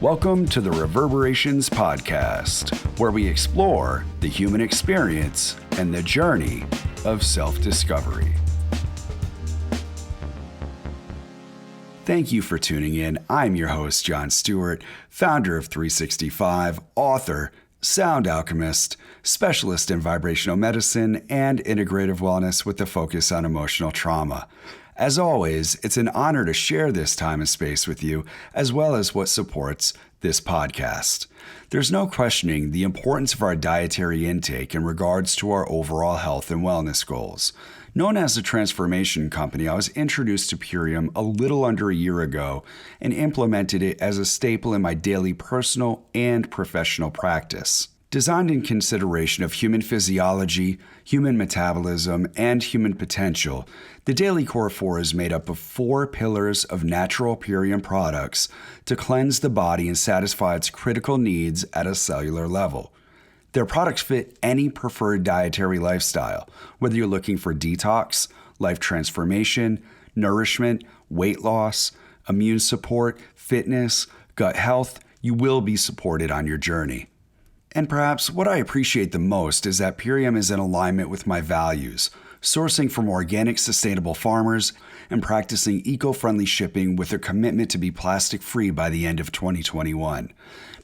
Welcome to the Reverberations podcast, where we explore the human experience and the journey of self-discovery. Thank you for tuning in. I'm your host, John Stuart, founder of 365, author, sound alchemist, specialist in vibrational medicine, and integrative wellness with a focus on emotional trauma. As always, it's an honor to share this time and space with you, as well as what supports this podcast. There's no questioning the importance of our dietary intake in regards to our overall health and wellness goals. Known as a transformation company, I was introduced to Purium a little under a year ago and implemented it as a staple in my daily personal and professional practice. Designed in consideration of human physiology, human metabolism, and human potential, the Daily Core 4 is made up of 4 pillars of natural Purium products to cleanse the body and satisfy its critical needs at a cellular level. Their products fit any preferred dietary lifestyle, whether you're looking for detox, life transformation, nourishment, weight loss, immune support, fitness, gut health. You will be supported on your journey. And perhaps what I appreciate the most is that Purium is in alignment with my values, sourcing from organic, sustainable farmers and practicing eco-friendly shipping with a commitment to be plastic-free by the end of 2021.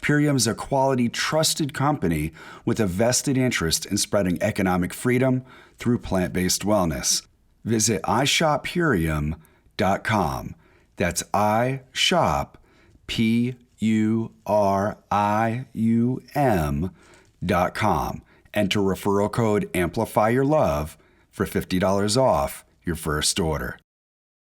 Purium is a quality, trusted company with a vested interest in spreading economic freedom through plant-based wellness. Visit ishoppurium.com. That's IShopPurium.com. Enter referral code AMPLIFYYOURLOVE for $50 off your first order.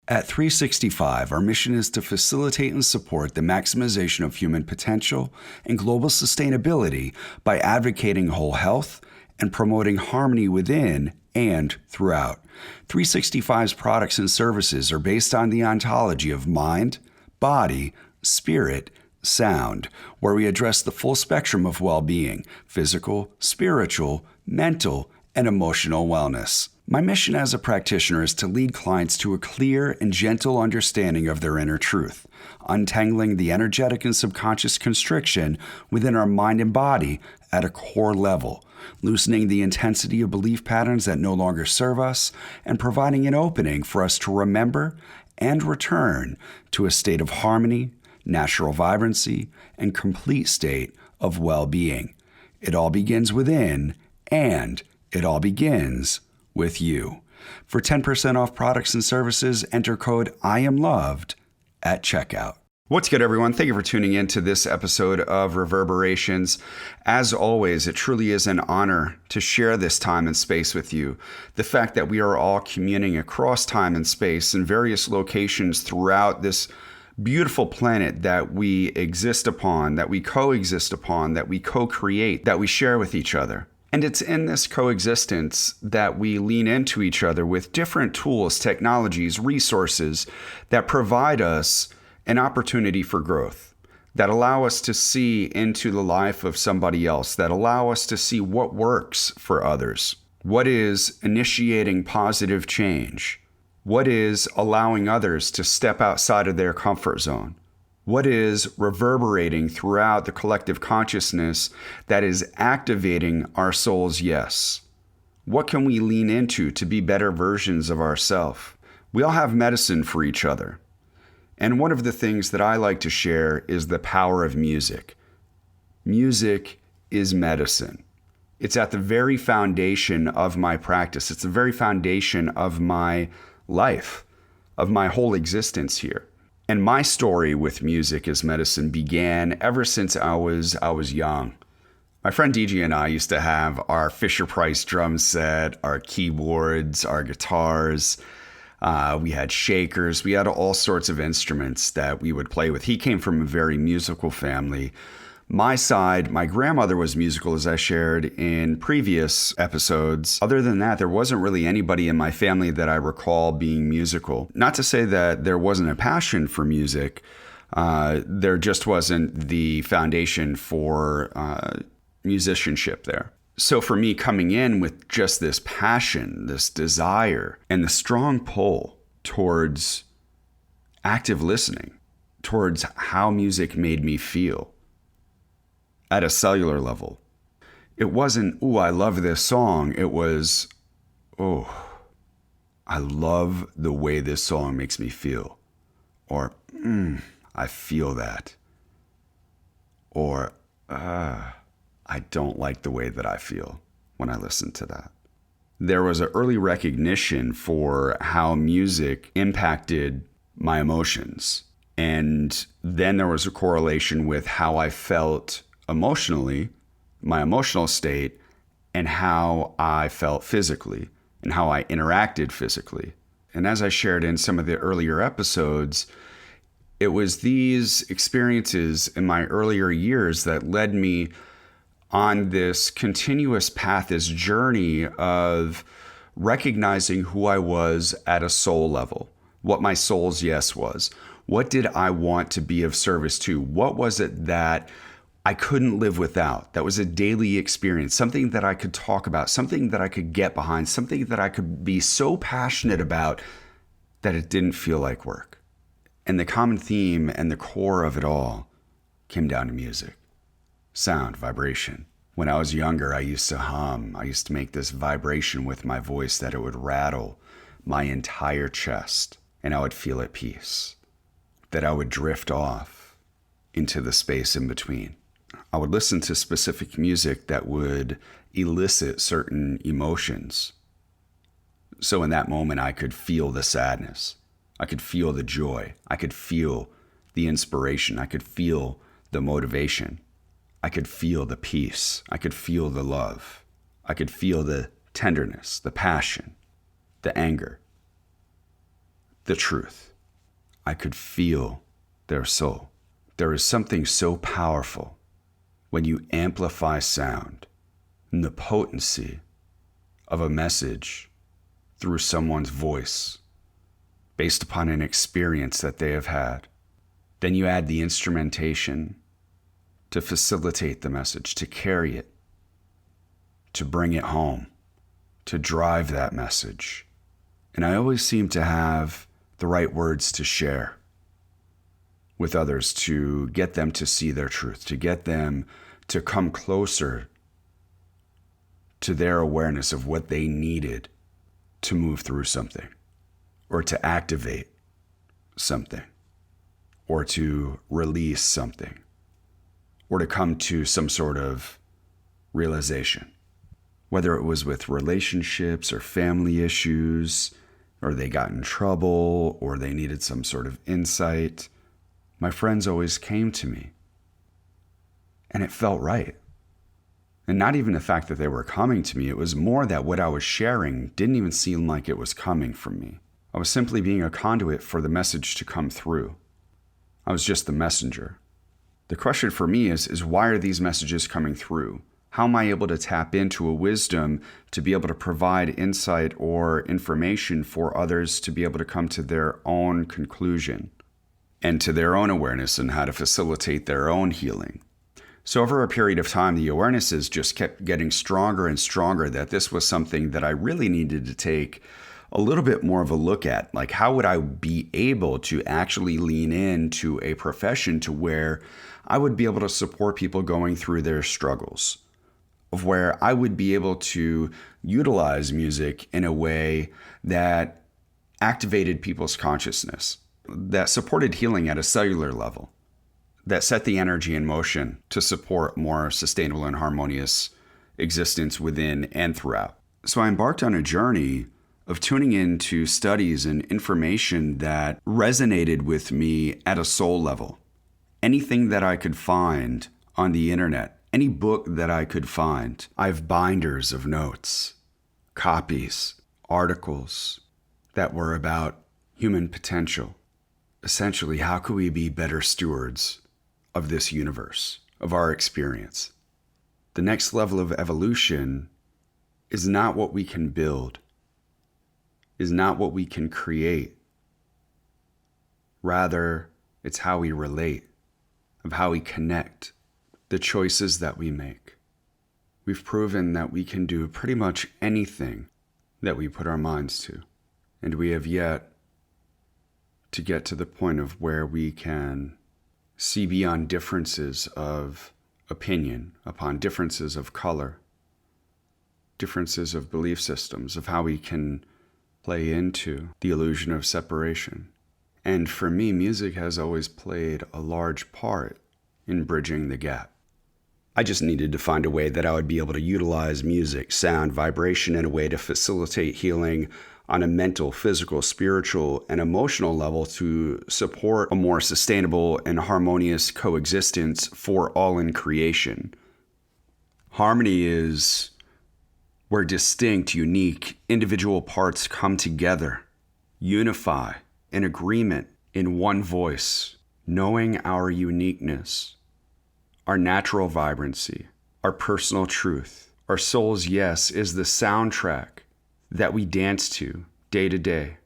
At 365, our mission is to facilitate and support the maximization of human potential and global sustainability by advocating whole health and promoting harmony within and throughout. 365's products and services are based on the ontology of mind, body, spirit, sound, where we address the full spectrum of well-being, physical, spiritual, mental, and emotional wellness. My mission as a practitioner is to lead clients to a clear and gentle understanding of their inner truth, untangling the energetic and subconscious constriction within our mind and body at a core level, loosening the intensity of belief patterns that no longer serve us, and providing an opening for us to remember and return to a state of harmony, natural vibrancy, and complete state of well-being. It all begins within, and it all begins with you. For 10% off products and services, enter code IAMLOVED at checkout. What's good, everyone? Thank you for tuning in to this episode of Reverberations. As always, it truly is an honor to share this time and space with you. The fact that we are all communing across time and space in various locations throughout this beautiful planet that we exist upon, that we coexist upon, that we co-create, that we share with each other. And it's in this coexistence that we lean into each other with different tools, technologies, resources that provide us an opportunity for growth, that allow us to see into the life of somebody else, that allow us to see what works for others, what is initiating positive change, what is allowing others to step outside of their comfort zone, what is reverberating throughout the collective consciousness that is activating our soul's yes? What can we lean into to be better versions of ourselves? We all have medicine for each other. And one of the things that I like to share is the power of music. Music is medicine. It's at the very foundation of my practice. It's the very foundation of my life, of my whole existence here. And my story with music as medicine began ever since I was young. My friend DJ and I used to have our Fisher-Price drum set, our keyboards, our guitars. We had shakers. We had all sorts of instruments that we would play with. He came from a very musical family. My side, my grandmother was musical, as I shared in previous episodes. Other than that, there wasn't really anybody in my family that I recall being musical. Not to say that there wasn't a passion for music. There just wasn't the foundation for musicianship there. So for me, coming in with just this passion, this desire, and the strong pull towards active listening, towards how music made me feel at a cellular level. It wasn't, "Ooh, I love this song." It was, "Oh, I love the way this song makes me feel." Or, "I feel that." Or, "I don't like the way that I feel when I listen to that." There was an early recognition for how music impacted my emotions. And then there was a correlation with how I felt emotionally, my emotional state, and how I felt physically and how I interacted physically. And as I shared in some of the earlier episodes, it was these experiences in my earlier years that led me on this continuous path, this journey of recognizing who I was at a soul level, what my soul's yes was. What did I want to be of service to? What was it that I couldn't live without? That was a daily experience, something that I could talk about, something that I could get behind, something that I could be so passionate about that it didn't feel like work. And the common theme and the core of it all came down to music. Sound, vibration. When I was younger, I used to hum. I used to make this vibration with my voice that it would rattle my entire chest, and I would feel at peace. That I would drift off into the space in between. I would listen to specific music that would elicit certain emotions. So in that moment, I could feel the sadness. I could feel the joy. I could feel the inspiration. I could feel the motivation. I could feel the peace. I could feel the love. I could feel the tenderness, the passion, the anger, the truth. I could feel their soul. There is something so powerful when you amplify sound and the potency of a message through someone's voice based upon an experience that they have had. Then you add the instrumentation to facilitate the message, to carry it, to bring it home, to drive that message. And I always seem to have the right words to share with others, to get them to see their truth, to get them to come closer to their awareness of what they needed to move through something, or to activate something, or to release something, or to come to some sort of realization. Whether it was with relationships or family issues, or they got in trouble, or they needed some sort of insight, my friends always came to me. And it felt right. And not even the fact that they were coming to me, it was more that what I was sharing didn't even seem like it was coming from me. I was simply being a conduit for the message to come through. I was just the messenger. The question for me is why are these messages coming through? How am I able to tap into a wisdom to be able to provide insight or information for others to be able to come to their own conclusion and to their own awareness and how to facilitate their own healing? So over a period of time, the awarenesses just kept getting stronger and stronger that this was something that I really needed to take a little bit more of a look at. Like, how would I be able to actually lean into a profession to where I would be able to support people going through their struggles, of where I would be able to utilize music in a way that activated people's consciousness, that supported healing at a cellular level, that set the energy in motion to support more sustainable and harmonious existence within and throughout. So I embarked on a journey of tuning into studies and information that resonated with me at a soul level. Anything that I could find on the internet, any book that I could find. I have binders of notes, copies, articles that were about human potential. Essentially, how could we be better stewards of this universe, of our experience? The next level of evolution is not what we can build, is not what we can create. Rather, it's how we relate, of how we connect, the choices that we make. We've proven that we can do pretty much anything that we put our minds to, and we have yet to get to the point of where we can see beyond differences of opinion, upon differences of color, differences of belief systems, of how we can play into the illusion of separation. And for me, music has always played a large part in bridging the gap. I just needed to find a way that I would be able to utilize music, sound, vibration in a way to facilitate healing on a mental, physical, spiritual, and emotional level to support a more sustainable and harmonious coexistence for all in creation. Harmony is where distinct, unique, individual parts come together, unify, in agreement, in one voice, knowing our uniqueness, our natural vibrancy, our personal truth. Our soul's yes is the soundtrack that we dance to day to day,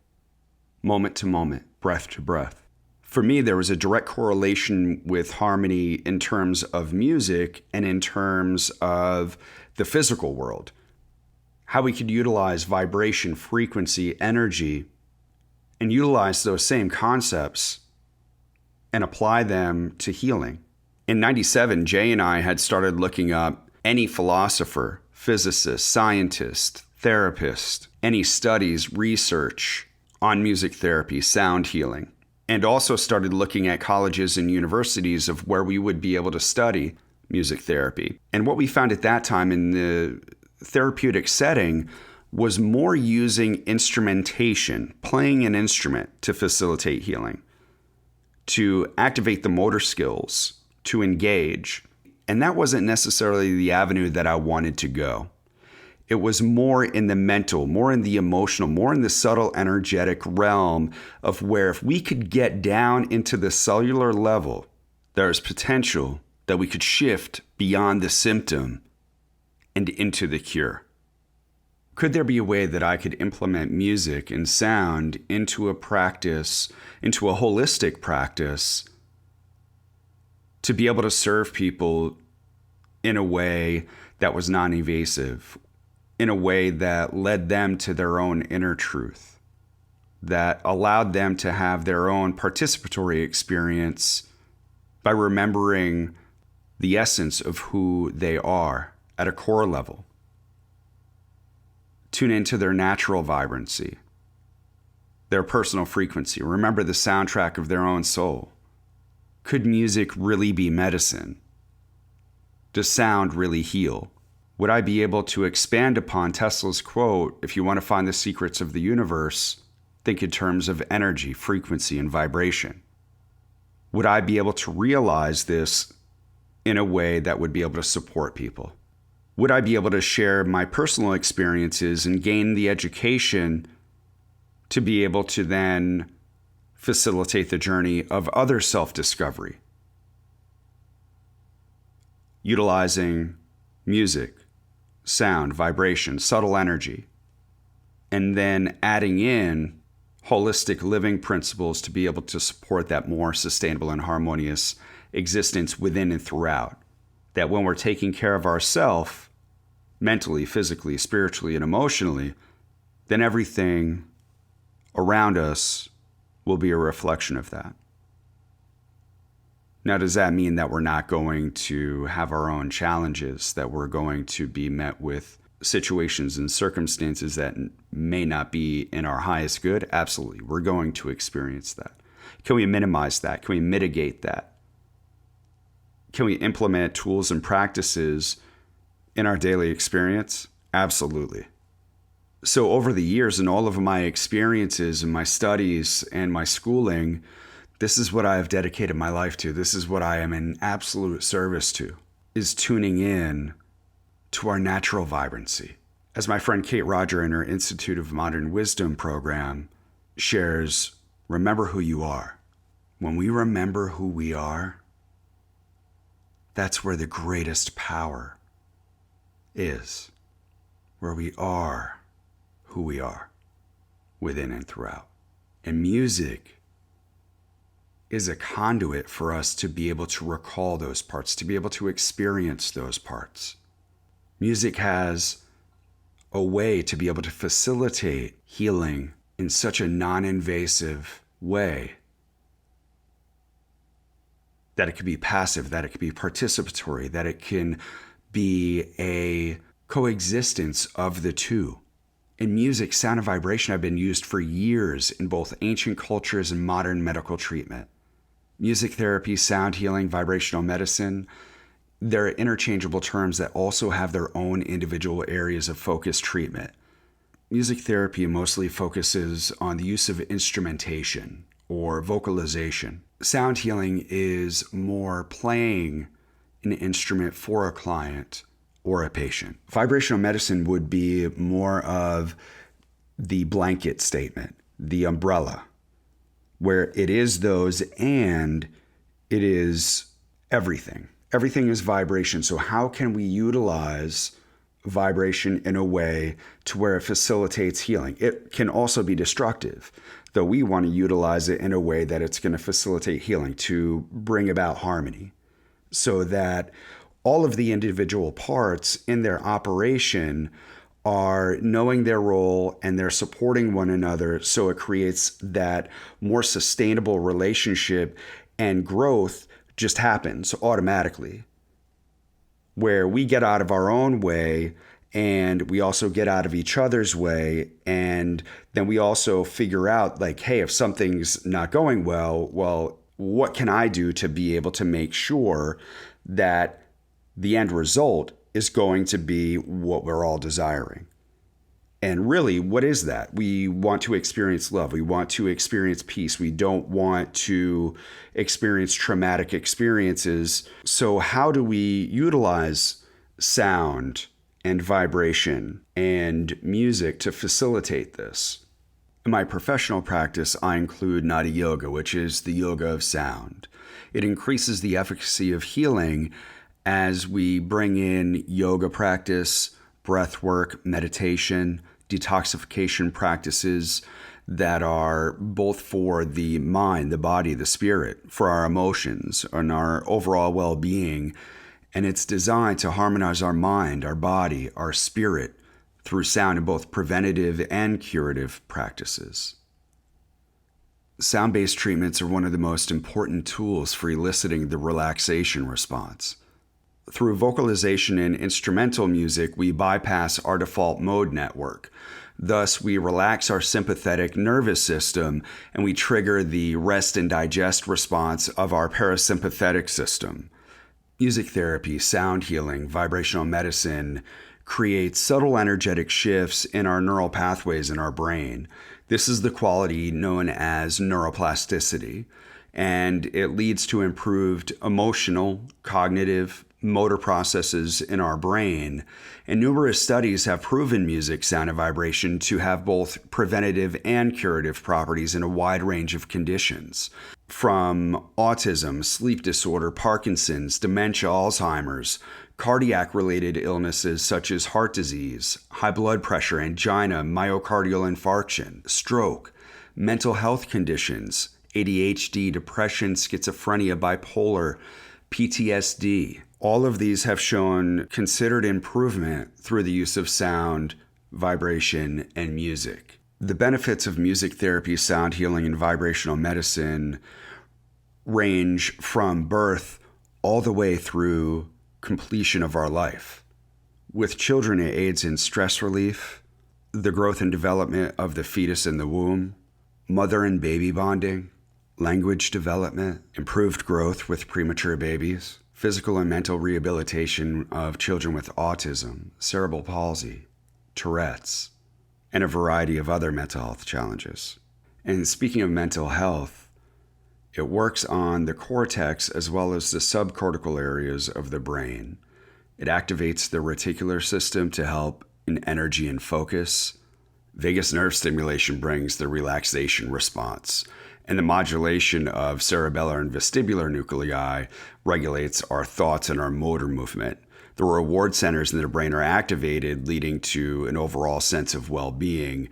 moment to moment, breath to breath. For me, there was a direct correlation with harmony in terms of music and in terms of the physical world. How we could utilize vibration, frequency, energy, and utilize those same concepts and apply them to healing. In '97, Jay and I had started looking up any philosopher, physicist, scientist, therapist, any studies, research on music therapy, sound healing, and also started looking at colleges and universities of where we would be able to study music therapy. And what we found at that time in the therapeutic setting was more using instrumentation, playing an instrument to facilitate healing, to activate the motor skills, to engage. And that wasn't necessarily the avenue that I wanted to go. It was more in the mental, more in the emotional, more in the subtle energetic realm of where if we could get down into the cellular level, there's potential that we could shift beyond the symptom and into the cure. Could there be a way that I could implement music and sound into a practice, into a holistic practice, to be able to serve people in a way that was non-invasive, in a way that led them to their own inner truth, that allowed them to have their own participatory experience by remembering the essence of who they are at a core level. Tune into their natural vibrancy, their personal frequency. Remember the soundtrack of their own soul. Could music really be medicine? Does sound really heal? Would I be able to expand upon Tesla's quote, if you want to find the secrets of the universe, think in terms of energy, frequency, and vibration? Would I be able to realize this in a way that would be able to support people? Would I be able to share my personal experiences and gain the education to be able to then facilitate the journey of other self-discovery? Utilizing music, sound, vibration, subtle energy, and then adding in holistic living principles to be able to support that more sustainable and harmonious existence within and throughout. That when we're taking care of ourselves, mentally, physically, spiritually, and emotionally, then everything around us will be a reflection of that. Now, does that mean that we're not going to have our own challenges, that we're going to be met with situations and circumstances that may not be in our highest good? Absolutely. We're going to experience that. Can we minimize that? Can we mitigate that? Can we implement tools and practices in our daily experience? Absolutely. So over the years and all of my experiences and my studies and my schooling, this is what I have dedicated my life to. This is what I am in absolute service to, is tuning in to our natural vibrancy. As my friend Kate Roger in her Institute of Modern Wisdom program shares, remember who you are. When we remember who we are, that's where the greatest power is, where we are who we are, within and throughout. And music is a conduit for us to be able to recall those parts, to be able to experience those parts. Music has a way to be able to facilitate healing in such a non-invasive way. That it could be passive, that it could be participatory, that it can be a coexistence of the two. In music, sound and vibration have been used for years in both ancient cultures and modern medical treatment. Music therapy, sound healing, vibrational medicine, they're interchangeable terms that also have their own individual areas of focused treatment. Music therapy mostly focuses on the use of instrumentation or vocalization. Sound healing is more playing an instrument for a client or a patient. Vibrational medicine would be more of the blanket statement, the umbrella, where it is those and it is everything. Everything is vibration. So how can we utilize vibration in a way to where it facilitates healing? It can also be destructive, though we want to utilize it in a way that it's going to facilitate healing, to bring about harmony, so that all of the individual parts in their operation are knowing their role and they're supporting one another, so it creates that more sustainable relationship, and growth just happens automatically, where we get out of our own way and we also get out of each other's way. And then we also figure out, like, hey, if something's not going well, what can I do to be able to make sure that the end result is going to be what we're all desiring? And really, what is that? We want to experience love. We want to experience peace. We don't want to experience traumatic experiences. So how do we utilize sound and vibration and music to facilitate this? In my professional practice, I include Nadi Yoga, which is the yoga of sound. It increases the efficacy of healing as we bring in yoga practice, breath work, meditation, detoxification practices that are both for the mind, the body, the spirit, for our emotions and our overall well-being. And it's designed to harmonize our mind, our body, our spirit through sound in both preventative and curative practices. Sound-based treatments are one of the most important tools for eliciting the relaxation response. Through vocalization and instrumental music, we bypass our default mode network. Thus, we relax our sympathetic nervous system and we trigger the rest and digest response of our parasympathetic system. Music therapy, sound healing, vibrational medicine creates subtle energetic shifts in our neural pathways in our brain. This is the quality known as neuroplasticity, and it leads to improved emotional, cognitive, motor processes in our brain. And numerous studies have proven music, sound, and vibration to have both preventative and curative properties in a wide range of conditions, from autism, sleep disorder, Parkinson's, dementia, Alzheimer's, cardiac-related illnesses such as heart disease, high blood pressure, angina, myocardial infarction, stroke, mental health conditions, ADHD, depression, schizophrenia, bipolar, PTSD. All of these have shown considered improvement through the use of sound, vibration, and music. The benefits of music therapy, sound healing, and vibrational medicine range from birth all the way through completion of our life. With children, it aids in stress relief, the growth and development of the fetus in the womb, mother and baby bonding, language development, improved growth with premature babies, physical and mental rehabilitation of children with autism, cerebral palsy, Tourette's, and a variety of other mental health challenges. And speaking of mental health, it works on the cortex as well as the subcortical areas of the brain. It activates the reticular system to help in energy and focus. Vagus nerve stimulation brings the relaxation response, and the modulation of cerebellar and vestibular nuclei regulates our thoughts and our motor movement. The reward centers in the brain are activated, leading to an overall sense of well-being.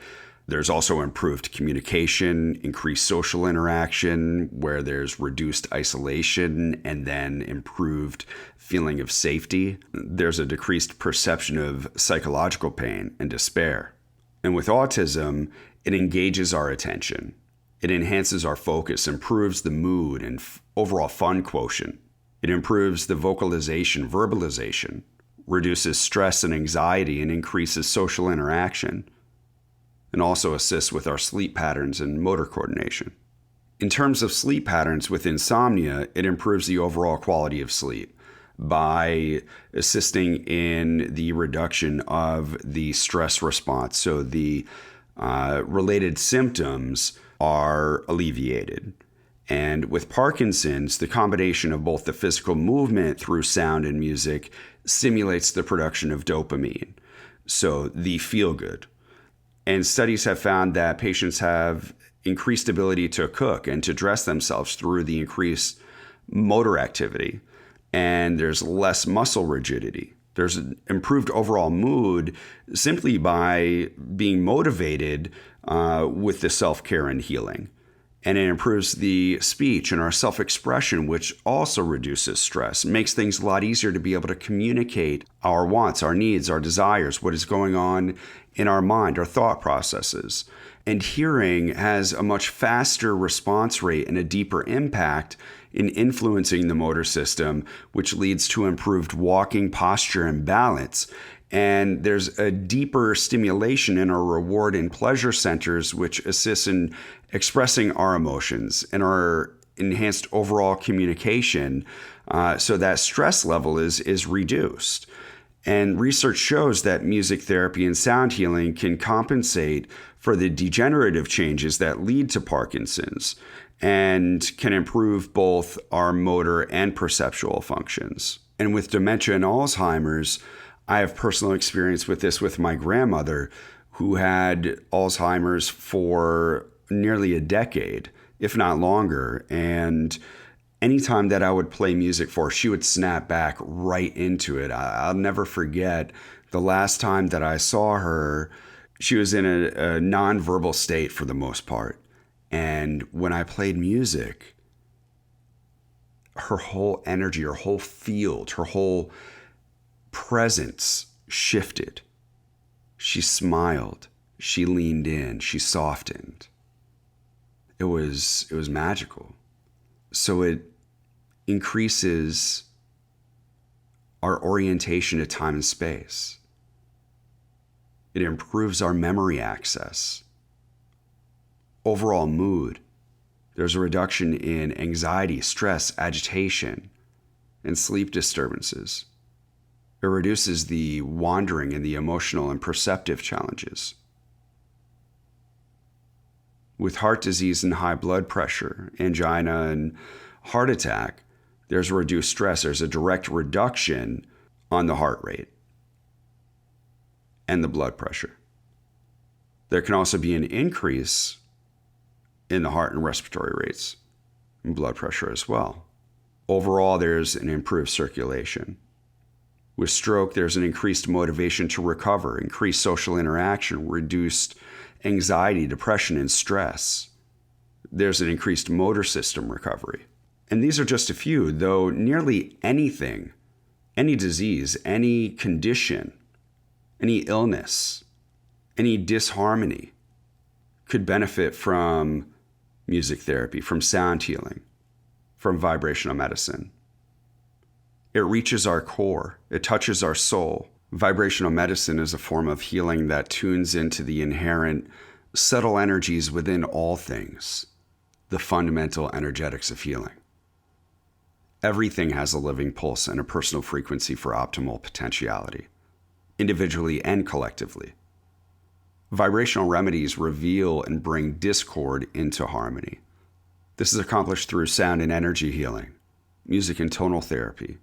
There's also improved communication, increased social interaction, where there's reduced isolation and then improved feeling of safety. There's a decreased perception of psychological pain and despair. And with autism, it engages our attention. It enhances our focus, improves the mood and overall fun quotient. It improves the vocalization, verbalization, reduces stress and anxiety, and increases social interaction, and also assists with our sleep patterns and motor coordination. In terms of sleep patterns with insomnia, it improves the overall quality of sleep by assisting in the reduction of the stress response. So the related symptoms are alleviated. And with Parkinson's, the combination of both the physical movement through sound and music stimulates the production of dopamine, so the feel good. And studies have found that patients have increased ability to cook and to dress themselves through the increased motor activity. And there's less muscle rigidity. There's an improved overall mood simply by being motivated with the self-care and healing. And it improves the speech and our self-expression, which also reduces stress, makes things a lot easier to be able to communicate our wants, our needs, our desires, what is going on in our mind, our thought processes. And hearing has a much faster response rate and a deeper impact in influencing the motor system, which leads to improved walking, posture, and balance. And there's a deeper stimulation in our reward and pleasure centers, which assists in expressing our emotions and our enhanced overall communication, so that stress level is reduced. And research shows that music therapy and sound healing can compensate for the degenerative changes that lead to Parkinson's and can improve both our motor and perceptual functions. And with dementia and Alzheimer's, I have personal experience with this with my grandmother, who had Alzheimer's for nearly a decade, if not longer. And anytime that I would play music for her, she would snap back right into it. I'll never forget the last time that I saw her. She was in a nonverbal state for the most part. And when I played music, her whole energy, her whole field, her whole presence shifted. She smiled. She leaned in. She softened. It was magical. So it increases our orientation to time and space. It improves our memory access. Overall mood. There's a reduction in anxiety, stress, agitation, and sleep disturbances. It reduces the wandering and the emotional and perceptive challenges. With heart disease and high blood pressure, angina and heart attack, there's reduced stress. There's a direct reduction on the heart rate and the blood pressure. There can also be an increase in the heart and respiratory rates and blood pressure as well. Overall, there's an improved circulation. With stroke, there's an increased motivation to recover, increased social interaction, reduced anxiety, depression, and stress. There's an increased motor system recovery. And these are just a few, though nearly anything, any disease, any condition, any illness, any disharmony could benefit from music therapy, from sound healing, from vibrational medicine. It reaches our core. It touches our soul. Vibrational medicine is a form of healing that tunes into the inherent subtle energies within all things, the fundamental energetics of healing. Everything has a living pulse and a personal frequency for optimal potentiality, individually and collectively. Vibrational remedies reveal and bring discord into harmony. This is accomplished through sound and energy healing, music and tonal therapy,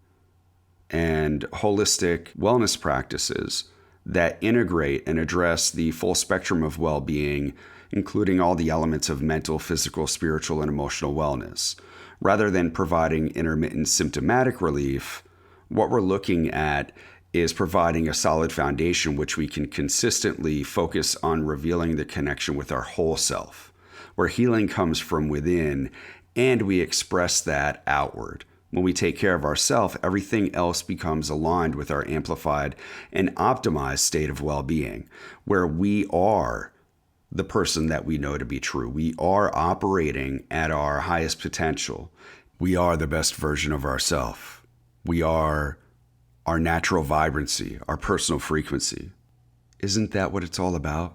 and holistic wellness practices that integrate and address the full spectrum of well-being, including all the elements of mental, physical, spiritual, and emotional wellness. Rather than providing intermittent symptomatic relief, what we're looking at is providing a solid foundation which we can consistently focus on revealing the connection with our whole self, where healing comes from within and we express that outward. When we take care of ourselves, everything else becomes aligned with our amplified and optimized state of well-being, where we are the person that we know to be true. We are operating at our highest potential. We are the best version of ourselves. We are our natural vibrancy, our personal frequency. Isn't that what it's all about?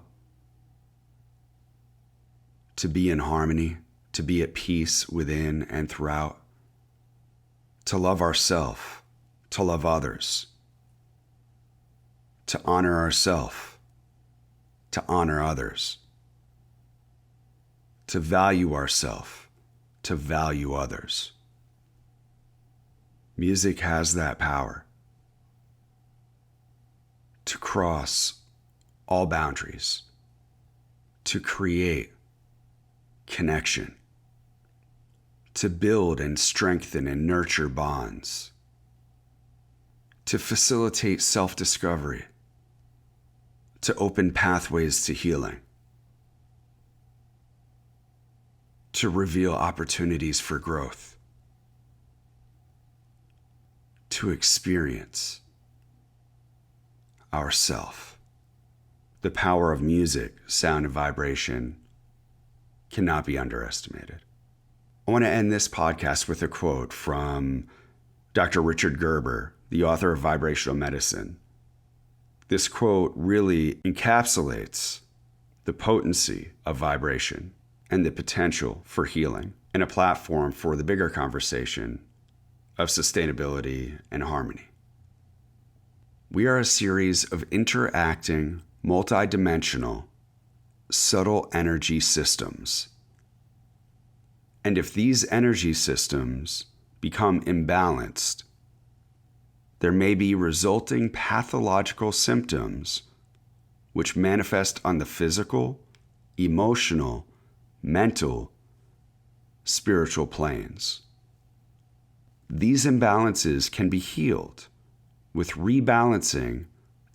To be in harmony, to be at peace within and throughout, to love ourselves, to love others, to honor ourselves, to honor others, to value ourselves, to value others. Music has that power to cross all boundaries, to create connection, to build and strengthen and nurture bonds, to facilitate self-discovery, to open pathways to healing, to reveal opportunities for growth, to experience ourself. The power of music, sound, and vibration cannot be underestimated. I want to end this podcast with a quote from Dr. Richard Gerber, the author of Vibrational Medicine. This quote really encapsulates the potency of vibration and the potential for healing, and a platform for the bigger conversation of sustainability and harmony. We are a series of interacting, multidimensional, subtle energy systems. And if these energy systems become imbalanced, there may be resulting pathological symptoms which manifest on the physical, emotional, mental, spiritual planes. These imbalances can be healed with rebalancing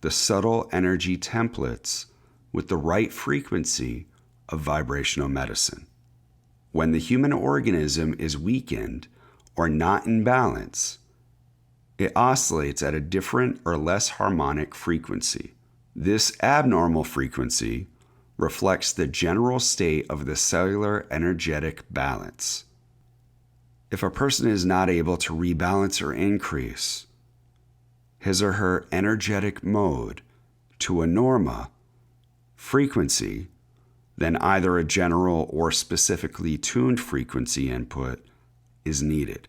the subtle energy templates with the right frequency of vibrational medicine. When the human organism is weakened or not in balance, it oscillates at a different or less harmonic frequency. This abnormal frequency reflects the general state of the cellular energetic balance. If a person is not able to rebalance or increase his or her energetic mode to a norma frequency, then either a general or specifically tuned frequency input is needed.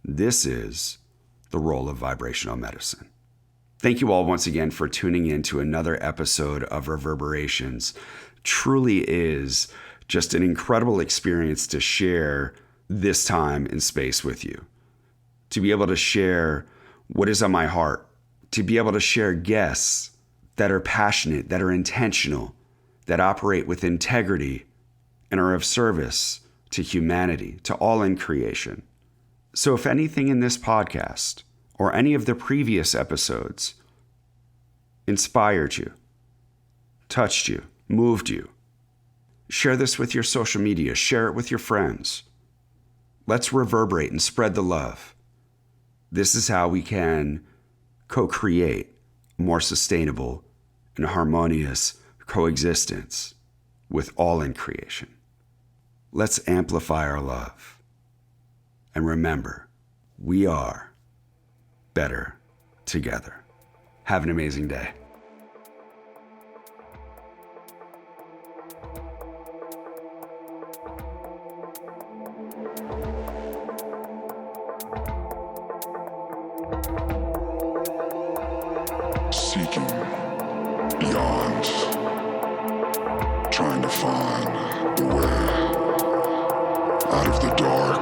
This is the role of vibrational medicine. Thank you all once again for tuning in to another episode of Reverberations. Truly is just an incredible experience to share this time and space with you. To be able to share what is on my heart, to be able to share guests that are passionate, that are intentional, that operate with integrity and are of service to humanity, to all in creation. So if anything in this podcast or any of the previous episodes inspired you, touched you, moved you, share this with your social media, share it with your friends. Let's reverberate and spread the love. This is how we can co-create a more sustainable and harmonious coexistence with all in creation. Let's amplify our love. And remember, we are better together. Have an amazing day. Seeking beyond, trying to find the way out of the dark.